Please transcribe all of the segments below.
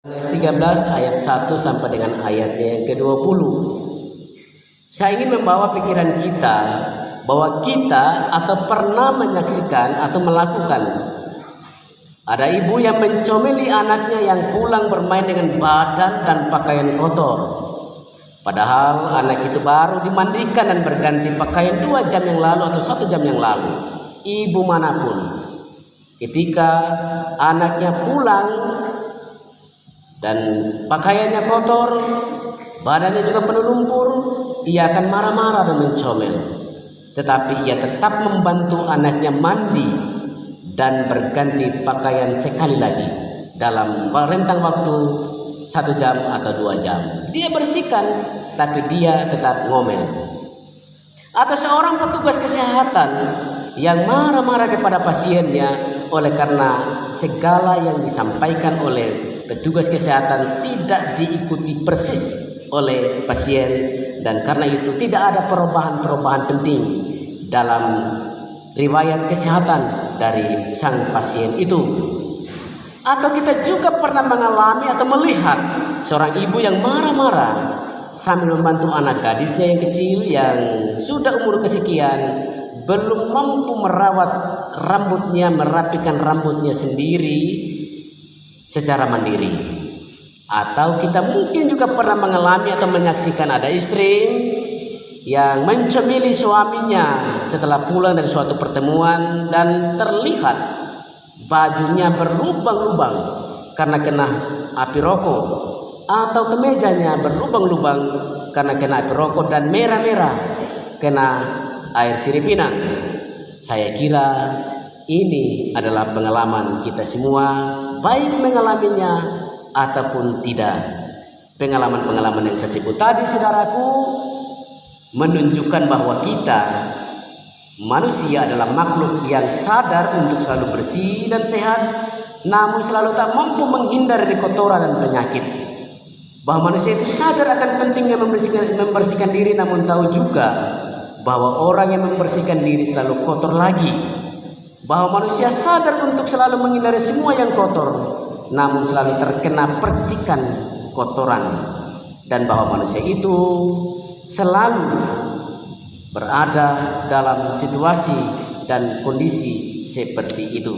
Yohanes 13 ayat 1 sampai dengan ayatnya yang ke-20. Saya ingin membawa pikiran kita bahwa kita atau pernah menyaksikan atau melakukan ada ibu yang mencomeli anaknya yang pulang bermain dengan badan dan pakaian kotor. Padahal anak itu baru dimandikan dan berganti pakaian 2 jam yang lalu atau 1 jam yang lalu. Ibu manapun, ketika anaknya pulang dan pakaiannya kotor, badannya juga penuh lumpur, ia akan marah-marah dan mencomel. Tetapi ia tetap membantu anaknya mandi dan berganti pakaian sekali lagi dalam rentang waktu 1 jam atau 2 jam. Dia bersihkan, tapi dia tetap ngomel. Atau seorang petugas kesehatan yang marah-marah kepada pasiennya oleh karena segala yang disampaikan oleh petugas kesehatan tidak diikuti persis oleh pasien, dan karena itu tidak ada perubahan-perubahan penting dalam riwayat kesehatan dari sang pasien itu. Atau kita juga pernah mengalami atau melihat seorang ibu yang marah-marah sambil membantu anak gadisnya yang kecil yang sudah umur kesekian, belum mampu merawat rambutnya, merapikan rambutnya sendiri secara mandiri. Atau kita mungkin juga pernah mengalami atau menyaksikan ada istri yang mencemili suaminya setelah pulang dari suatu pertemuan dan terlihat bajunya berlubang-lubang karena kena api rokok, atau kemejanya berlubang-lubang karena kena api rokok dan merah-merah kena air siripinang. Saya kira ini adalah pengalaman kita semua, baik mengalaminya ataupun tidak. Pengalaman-pengalaman yang saya sebut tadi, saudaraku, menunjukkan bahwa kita manusia adalah makhluk yang sadar untuk selalu bersih dan sehat, namun selalu tak mampu menghindar dari kotoran dan penyakit. Bahwa manusia itu sadar akan pentingnya membersihkan diri, namun tahu juga bahwa orang yang membersihkan diri selalu kotor lagi. Bahwa manusia sadar untuk selalu menghindari semua yang kotor, namun selalu terkena percikan kotoran. Dan bahwa manusia itu selalu berada dalam situasi dan kondisi seperti itu.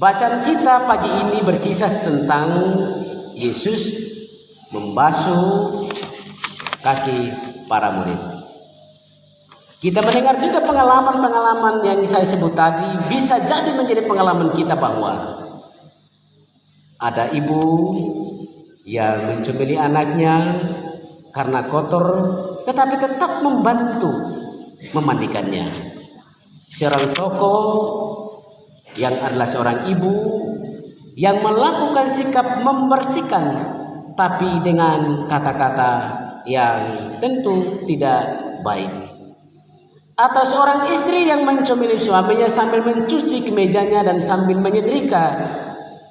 Bacaan kita pagi ini berkisah tentang Yesus membasuh kaki para murid. Kita mendengar juga pengalaman-pengalaman yang saya sebut tadi, bisa jadi menjadi pengalaman kita bahwa ada ibu yang mencemeli anaknya karena kotor, tetapi tetap membantu memandikannya. Seorang tokoh yang adalah seorang ibu yang melakukan sikap membersihkan, tapi dengan kata-kata yang tentu tidak baik. Atau seorang istri yang mencemeli suaminya sambil mencuci kemejanya dan sambil menyetrika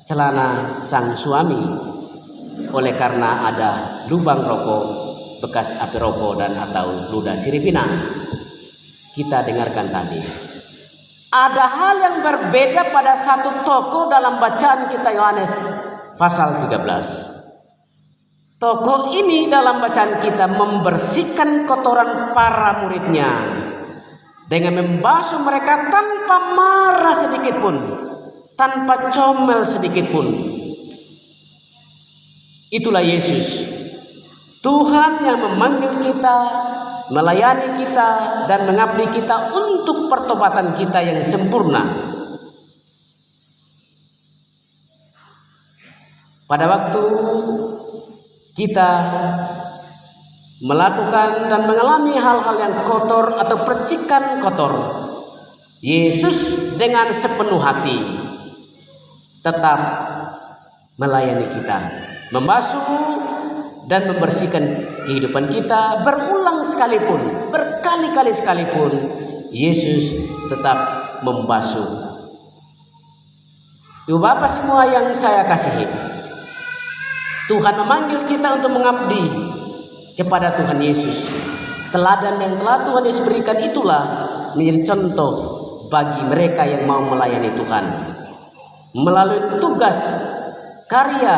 celana sang suami oleh karena ada lubang rokok, bekas api rokok dan atau ludah siripinang. Kita dengarkan tadi. Ada hal yang berbeda pada satu tokoh dalam bacaan kita Yohanes pasal 13. Tokoh ini dalam bacaan kita membersihkan kotoran para muridnya dengan membasuh mereka tanpa marah sedikit pun, tanpa comel sedikit pun. Itulah Yesus, Tuhan yang memanggil kita, melayani kita, dan mengabdi kita untuk pertobatan kita yang sempurna. Pada waktu kita melakukan dan mengalami hal-hal yang kotor atau percikan kotor, Yesus dengan sepenuh hati tetap melayani kita, membasuh dan membersihkan kehidupan kita. Berulang sekalipun, berkali-kali sekalipun, Yesus tetap membasuh. Ibu bapak semua yang saya kasihi, Tuhan memanggil kita untuk mengabdi kepada Tuhan Yesus. Teladan yang telah Tuhan Yesus berikan itulah menjadi contoh bagi mereka yang mau melayani Tuhan. Melalui tugas karya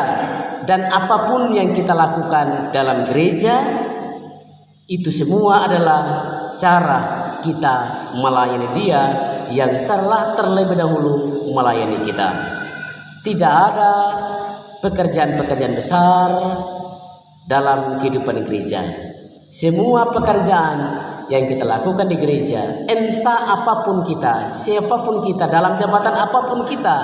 dan apapun yang kita lakukan dalam gereja, itu semua adalah cara kita melayani Dia yang telah terlebih dahulu melayani kita. Tidak ada pekerjaan-pekerjaan besar dalam kehidupan gereja. Semua pekerjaan yang kita lakukan di gereja, entah apapun kita, siapapun kita, dalam jabatan apapun kita,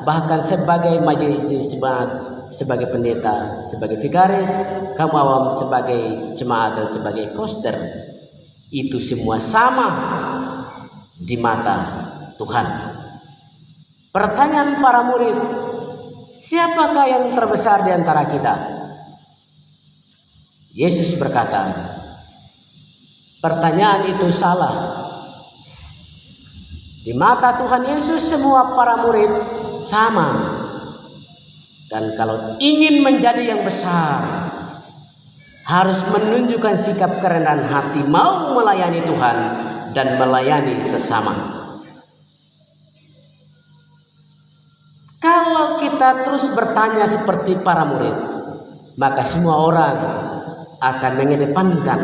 bahkan sebagai majelis jemaat, sebagai pendeta, sebagai vikaris, kaum awam, sebagai jemaat dan sebagai koster, itu semua sama di mata Tuhan. Pertanyaan para murid, siapakah yang terbesar di antara kita? Yesus berkata, pertanyaan itu salah. Di mata Tuhan Yesus semua para murid sama. Dan kalau ingin menjadi yang besar, harus menunjukkan sikap kerendahan hati, mau melayani Tuhan dan melayani sesama. Kalau kita terus bertanya seperti para murid, maka semua orang akan mengedepankan